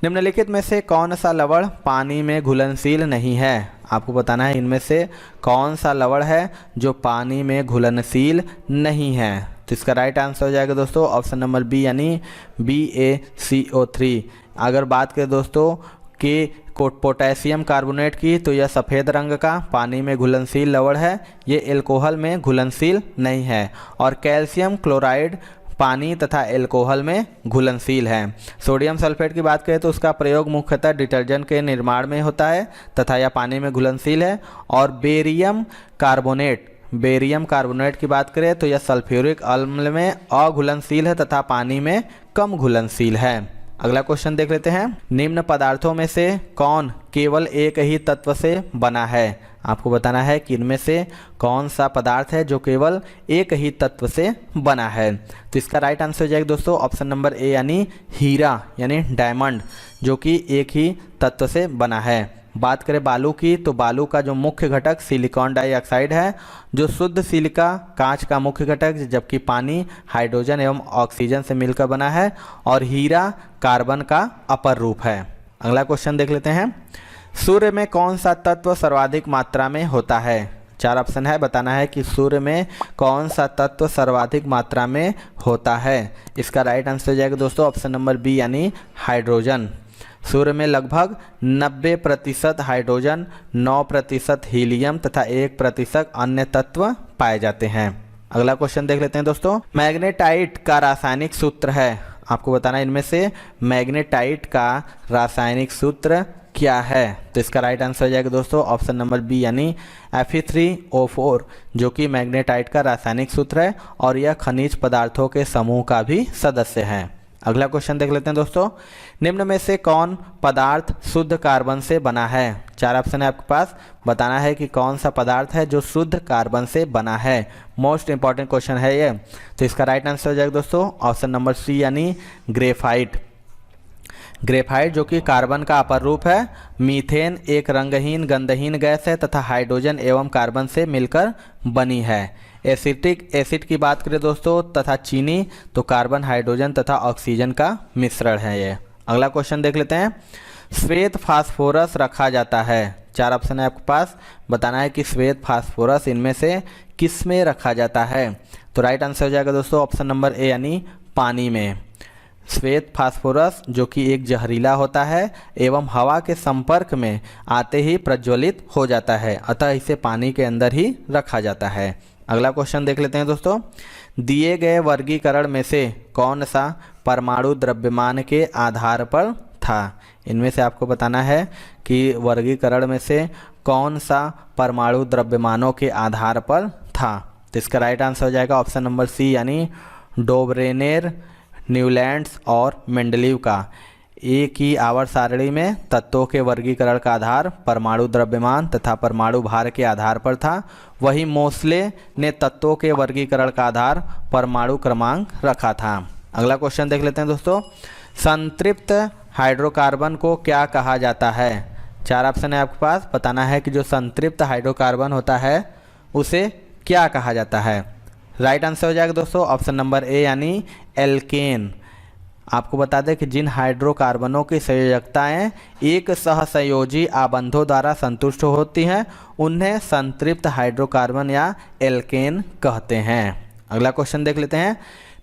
निम्नलिखित में से कौन सा लवण पानी में घुलनशील नहीं है। आपको बताना है इनमें से कौन सा लवण है जो पानी में घुलनशील नहीं है। तो तो इसका राइट आंसर हो जाएगा दोस्तों ऑप्शन नंबर बी यानी BaCO3। अगर बात करें दोस्तों कि पोटेशियम कार्बोनेट की, तो यह सफ़ेद रंग का पानी में घुलनशील लवण है, ये एल्कोहल में घुलनशील नहीं है। और कैल्शियम क्लोराइड पानी तथा एल्कोहल में घुलनशील है। सोडियम सल्फेट की बात करें तो उसका प्रयोग मुख्यतः डिटर्जेंट के निर्माण में होता है तथा यह पानी में घुलनशील है। और बेरियम कार्बोनेट की बात करें तो यह सल्फ्यूरिक अम्ल में अघुलनशील है तथा पानी में कम घुलनशील है। अगला क्वेश्चन देख लेते हैं। निम्न पदार्थों में से कौन केवल एक ही तत्व से बना है? आपको बताना है कि इनमें से कौन सा पदार्थ है जो केवल एक ही तत्व से बना है। तो इसका राइट आंसर हो जाएगा दोस्तों ऑप्शन नंबर ए यानी हीरा यानी डायमंड, जो कि एक ही तत्व से बना है। बात करें बालू की, तो बालू का जो मुख्य घटक सिलिकॉन डाइऑक्साइड है, जो शुद्ध सिलिका कांच का मुख्य घटक, जबकि पानी हाइड्रोजन एवं ऑक्सीजन से मिलकर बना है। और हीरा कार्बन का अपर रूप है। अगला क्वेश्चन देख लेते हैं। सूर्य में कौन सा तत्व सर्वाधिक मात्रा में होता है? 4 ऑप्शन है, बताना है कि सूर्य में कौन सा तत्व सर्वाधिक मात्रा में होता है। इसका राइट आंसर हो जाएगा दोस्तों ऑप्शन नंबर बी यानी हाइड्रोजन। सूर्य में लगभग 90% हाइड्रोजन, 9% हीलियम तथा 1% अन्य तत्व पाए जाते हैं। अगला क्वेश्चन देख लेते हैं दोस्तों। मैग्नेटाइट का रासायनिक सूत्र है। आपको बताना है इनमें से मैग्नेटाइट का रासायनिक सूत्र क्या है। तो इसका राइट आंसर हो जाएगा दोस्तों ऑप्शन नंबर बी यानी Fe3O4, जो कि मैग्नेटाइट का रासायनिक सूत्र है और यह खनिज पदार्थों के समूह का भी सदस्य है। अगला क्वेश्चन देख लेते हैं दोस्तों। निम्न में से कौन पदार्थ शुद्ध कार्बन से बना है? 4 ऑप्शन है आपके पास, बताना है कि कौन सा पदार्थ है जो शुद्ध कार्बन से बना है। मोस्ट इंपॉर्टेंट क्वेश्चन है ये। तो इसका राइट आंसर हो जाएगा दोस्तों ऑप्शन नंबर सी यानी ग्रेफाइट। ग्रेफाइट जो कि कार्बन का अपर रूप है। मीथेन एक रंगहीन गंधहीन गैस है तथा हाइड्रोजन एवं कार्बन से मिलकर बनी है। एसिटिक एसिड की बात करें दोस्तों तथा चीनी, तो कार्बन हाइड्रोजन तथा ऑक्सीजन का मिश्रण है ये। अगला क्वेश्चन देख लेते हैं। श्वेत फास्फोरस रखा जाता है। 4 ऑप्शन है आपके पास, बताना है कि श्वेत फास्फोरस इनमें से किस में रखा जाता है। तो राइट आंसर हो जाएगा दोस्तों ऑप्शन नंबर ए यानी पानी में। श्वेत फास्फोरस जो कि एक जहरीला होता है एवं हवा के संपर्क में आते ही प्रज्वलित हो जाता है, अतः इसे पानी के अंदर ही रखा जाता है। अगला क्वेश्चन देख लेते हैं दोस्तों। दिए गए वर्गीकरण में से कौन सा परमाणु द्रव्यमान के आधार पर था? इनमें से आपको बताना है कि वर्गीकरण में से कौन सा परमाणु द्रव्यमानों के आधार पर था। तो इसका राइट आंसर हो जाएगा ऑप्शन नंबर सी यानी डोब्रेनेर, न्यूलैंड्स और मेंडलीव का। एक ही आवर्त सारणी में तत्वों के वर्गीकरण का आधार परमाणु द्रव्यमान तथा परमाणु भार के आधार पर था। वहीं मोसले ने तत्वों के वर्गीकरण का आधार परमाणु क्रमांक रखा था। अगला क्वेश्चन देख लेते हैं दोस्तों। संतृप्त हाइड्रोकार्बन को क्या कहा जाता है? 4 ऑप्शन है आपके पास, बताना है कि जो संतृप्त हाइड्रोकार्बन होता है उसे क्या कहा जाता है। राइट आंसर हो जाएगा दोस्तों ऑप्शन नंबर ए यानी एल्केन। आपको बता दें कि जिन हाइड्रोकार्बनों की संयोजकताएं एक सहसंयोजी आबंधों द्वारा संतुष्ट होती हैं उन्हें संतृप्त हाइड्रोकार्बन या एल्केन कहते हैं। अगला क्वेश्चन देख लेते हैं।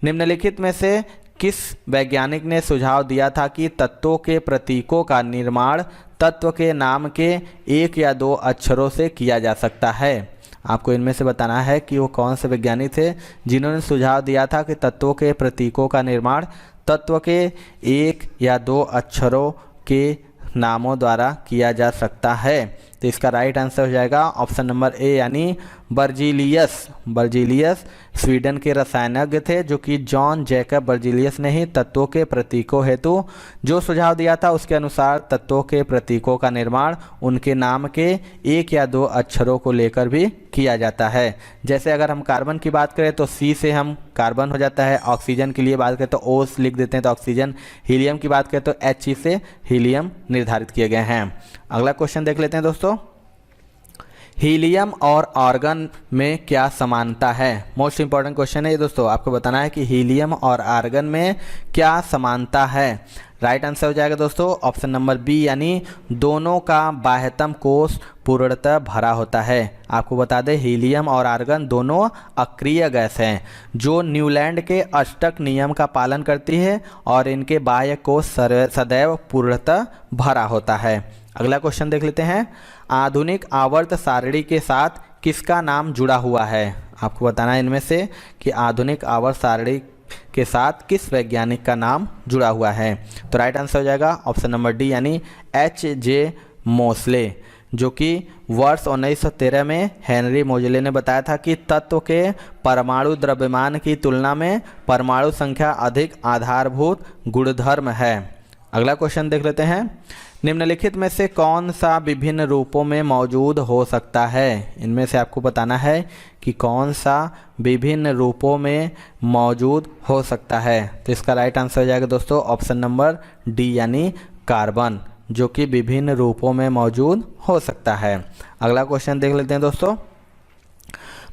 निम्नलिखित में से किस वैज्ञानिक ने सुझाव दिया था कि तत्वों के प्रतीकों का निर्माण तत्व के नाम के 1 या 2 अक्षरों से किया जा सकता है? आपको इनमें से बताना है कि वो कौन से वैज्ञानिक थे जिन्होंने सुझाव दिया था कि तत्वों के प्रतीकों का निर्माण तत्व के 1 या 2 अक्षरों के नामों द्वारा किया जा सकता है। तो इसका राइट आंसर हो जाएगा ऑप्शन नंबर ए यानी बर्जीलियस। बर्जीलियस स्वीडन के रसायनज्ञ थे, जो कि जॉन जैकब बर्जीलियस ने ही तत्वों के प्रतीकों हेतु जो सुझाव दिया था उसके अनुसार तत्वों के प्रतीकों का निर्माण उनके नाम के 1 या 2 अक्षरों को लेकर भी किया जाता है। जैसे अगर हम कार्बन की बात करें तो सी से हम कार्बन हो जाता है, ऑक्सीजन के लिए बात करें तो ओ लिख देते हैं तो ऑक्सीजन, हीलियम की बात करें तो एच से हीलियम निर्धारित किए गए हैं। अगला क्वेश्चन देख लेते हैं दोस्तों। हीलियम और आर्गन में क्या समानता है? मोस्ट इंपॉर्टेंट क्वेश्चन है ये दोस्तों। आपको बताना है कि हीलियम और आर्गन में क्या समानता है। राइट आंसर हो जाएगा दोस्तों ऑप्शन नंबर बी, यानी दोनों का बाह्यतम कोश पूर्णतः भरा होता है। आपको बता दें हीलियम और आर्गन दोनों अक्रिय गैस हैं जो न्यूलैंड के अष्टक नियम का पालन करती है और इनके बाह्य कोश सदैव पूर्णतः भरा होता है। अगला क्वेश्चन देख लेते हैं। आधुनिक आवर्त सारणी के साथ किसका नाम जुड़ा हुआ है? आपको बताना है इनमें से कि आधुनिक आवर्त सारणी के साथ किस वैज्ञानिक का नाम जुड़ा हुआ है। तो राइट आंसर हो जाएगा ऑप्शन नंबर डी, यानी H.J. मोसले, जो कि वर्ष 1913 में हेनरी मोजले ने बताया था कि तत्व के परमाणु द्रव्यमान की तुलना में परमाणु संख्या अधिक आधारभूत गुणधर्म है। अगला क्वेश्चन देख लेते हैं। निम्नलिखित में से कौन सा विभिन्न रूपों में मौजूद हो सकता है? इनमें से आपको बताना है कि कौन सा विभिन्न रूपों में मौजूद हो सकता है। तो इसका राइट आंसर हो जाएगा दोस्तों ऑप्शन नंबर डी, यानी कार्बन, जो कि विभिन्न रूपों में मौजूद हो सकता है। अगला क्वेश्चन देख लेते हैं दोस्तों।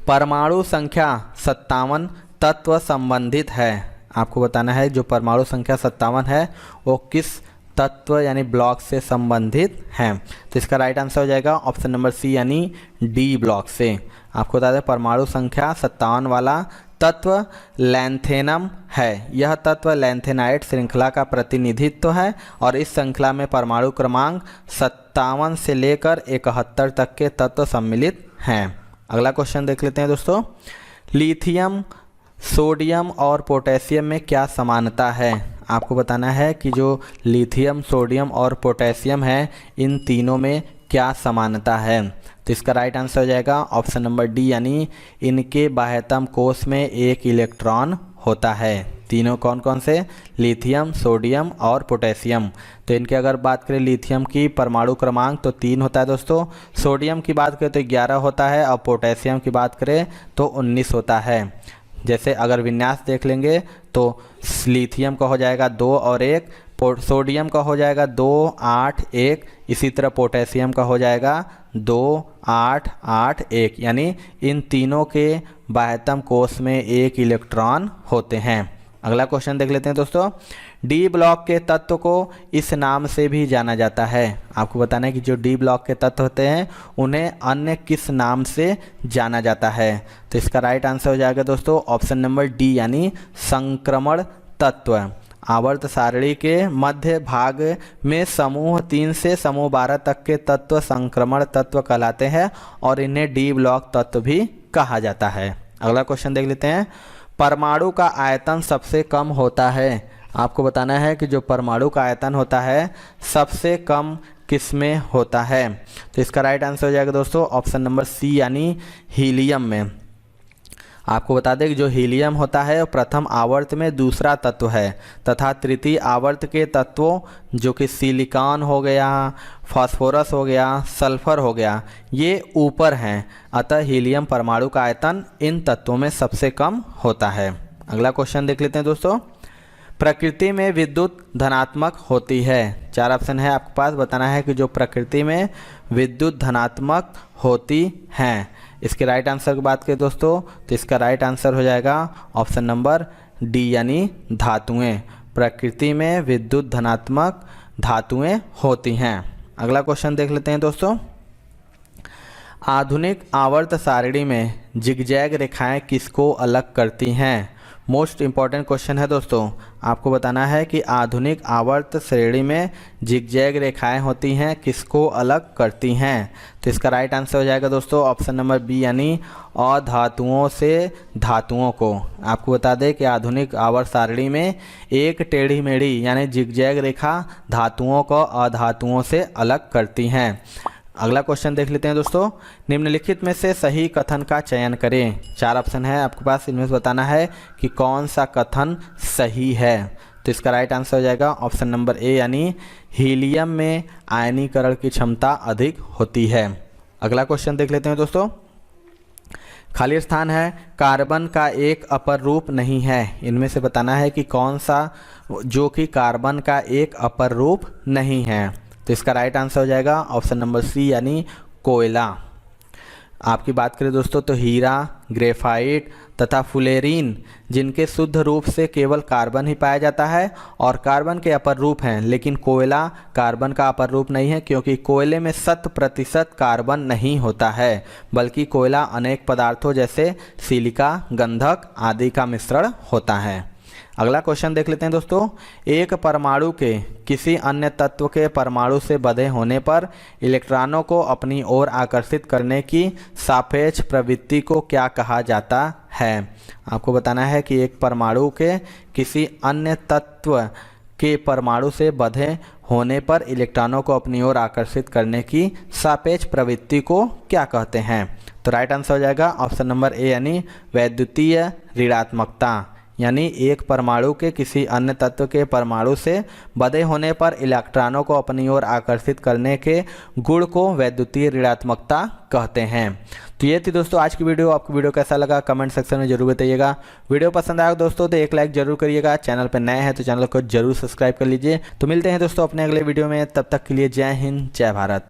परमाणु संख्या 57 तत्व संबंधित है। आपको बताना है जो परमाणु संख्या 57 है वो किस तत्व यानी ब्लॉक से संबंधित हैं। तो इसका राइट आंसर हो जाएगा ऑप्शन नंबर सी, यानी डी ब्लॉक से। आपको बता दें परमाणु संख्या 57 वाला तत्व लैंथेनम है। यह तत्व लैंथेनाइट श्रृंखला का प्रतिनिधित्व है और इस श्रृंखला में परमाणु क्रमांक 57 से लेकर 71 तक के तत्व सम्मिलित हैं। अगला क्वेश्चन देख लेते हैं दोस्तों। लिथियम, सोडियम और पोटेशियम में क्या समानता है? आपको बताना है कि जो लिथियम, सोडियम और पोटेशियम है इन तीनों में क्या समानता है। तो इसका राइट आंसर हो जाएगा ऑप्शन नंबर डी, यानी इनके बाह्यतम कोश में एक इलेक्ट्रॉन होता है। तीनों कौन कौन से? लिथियम, सोडियम और पोटेशियम। तो इनके अगर बात करें लिथियम की परमाणु क्रमांक तो 3 होता है दोस्तों, सोडियम की बात करें तो 11 होता है और पोटेशियम की बात करें तो 19 होता है। जैसे अगर विन्यास देख लेंगे तो लिथियम का हो जाएगा 2 और 1, सोडियम का हो जाएगा 2, 8, 1, इसी तरह पोटेशियम का हो जाएगा 2, 8, 8, 1, यानी इन तीनों के बाह्यतम कोश में एक इलेक्ट्रॉन होते हैं। अगला क्वेश्चन देख लेते हैं दोस्तों। डी ब्लॉक के तत्व को इस नाम से भी जाना जाता है। आपको बताना है कि जो डी ब्लॉक के तत्व होते हैं उन्हें अन्य किस नाम से जाना जाता है। तो इसका राइट आंसर हो जाएगा दोस्तों ऑप्शन नंबर डी, यानी संक्रमण तत्व। आवर्त सारणी के मध्य भाग में समूह 3 से समूह 12 तक के तत्व संक्रमण तत्व कहलाते हैं और इन्हें डी ब्लॉक तत्व भी कहा जाता है। अगला क्वेश्चन देख लेते हैं। परमाणु का आयतन सबसे कम होता है। आपको बताना है कि जो परमाणु का आयतन होता है सबसे कम किसमें होता है। तो इसका राइट आंसर हो जाएगा दोस्तों ऑप्शन नंबर सी, यानी हीलियम में। आपको बता दें कि जो हीलियम होता है वो प्रथम आवर्त में दूसरा तत्व है तथा तृतीय आवर्त के तत्वों जो कि सिलिकॉन हो गया, फास्फोरस हो गया, सल्फर हो गया, ये ऊपर हैं। अतः हीलियम परमाणु का आयतन इन तत्वों में सबसे कम होता है। अगला क्वेश्चन देख लेते हैं दोस्तों। प्रकृति में विद्युत धनात्मक होती है। 4 ऑप्शन है आपके पास, बताना है कि जो प्रकृति में विद्युत धनात्मक होती हैं। इसके राइट आंसर की बात करें दोस्तों तो इसका राइट आंसर हो जाएगा ऑप्शन नंबर डी, यानी धातुएं। प्रकृति में विद्युत धनात्मक धातुएं होती हैं। अगला क्वेश्चन देख लेते हैं दोस्तों। आधुनिक आवर्त सारणी में जिगजैग रेखाएं किसको अलग करती हैं? मोस्ट इम्पॉर्टेंट क्वेश्चन है दोस्तों। आपको बताना है कि आधुनिक आवर्त श्रेणी में जिगजैग रेखाएं होती हैं किसको अलग करती हैं। तो इसका राइट आंसर हो जाएगा दोस्तों ऑप्शन नंबर बी, यानी अधातुओं से धातुओं को। आपको बता दें कि आधुनिक आवर्त सारणी में एक टेढ़ी मेढ़ी यानी जिगजैग रेखा धातुओं को अधातुओं से अलग करती हैं। अगला क्वेश्चन देख लेते हैं दोस्तों। निम्नलिखित में से सही कथन का चयन करें। 4 ऑप्शन है आपके पास, इनमें से बताना है कि कौन सा कथन सही है। तो इसका राइट आंसर हो जाएगा ऑप्शन नंबर ए, यानी हीलियम में आयनीकरण की क्षमता अधिक होती है। अगला क्वेश्चन देख लेते हैं दोस्तों। खाली स्थान है कार्बन का एक अपर रूप नहीं है। इनमें से बताना है कि कौन सा जो कि कार्बन का एक अपर रूप नहीं है। तो इसका राइट आंसर हो जाएगा ऑप्शन नंबर सी, यानी कोयला। आपकी बात करें दोस्तों तो हीरा, ग्रेफाइट तथा फुलेरीन जिनके शुद्ध रूप से केवल कार्बन ही पाया जाता है और कार्बन के अपर रूप हैं, लेकिन कोयला कार्बन का अपर रूप नहीं है क्योंकि कोयले में 100% कार्बन नहीं होता है, बल्कि कोयला अनेक पदार्थों जैसे सिलिका, गंधक आदि का मिश्रण होता है। अगला क्वेश्चन देख लेते हैं दोस्तों। एक परमाणु के किसी अन्य तत्व के परमाणु से बंधे होने पर इलेक्ट्रॉनों को अपनी ओर आकर्षित करने की सापेक्ष प्रवृत्ति को क्या कहा जाता है? आपको बताना है कि एक परमाणु के किसी अन्य तत्व के परमाणु से बंधे होने पर इलेक्ट्रॉनों को अपनी ओर आकर्षित करने की सापेक्ष प्रवृत्ति को क्या कहते हैं? तो राइट आंसर हो जाएगा ऑप्शन नंबर ए यानी वैद्युतीय ऋणात्मकता। यानी एक परमाणु के किसी अन्य तत्व के परमाणु से बंधे होने पर इलेक्ट्रॉनों को अपनी ओर आकर्षित करने के गुण को वैद्युतीय ऋणात्मकता कहते हैं। तो ये थी दोस्तों आज की वीडियो। आपको वीडियो कैसा लगा कमेंट सेक्शन में जरूर बताइएगा। वीडियो पसंद आया दोस्तों तो एक लाइक जरूर करिएगा। चैनल पर नए हैं तो चैनल को जरूर सब्सक्राइब कर लीजिए। तो मिलते हैं दोस्तों अपने अगले वीडियो में, तब तक के लिए जय हिंद जय भारत।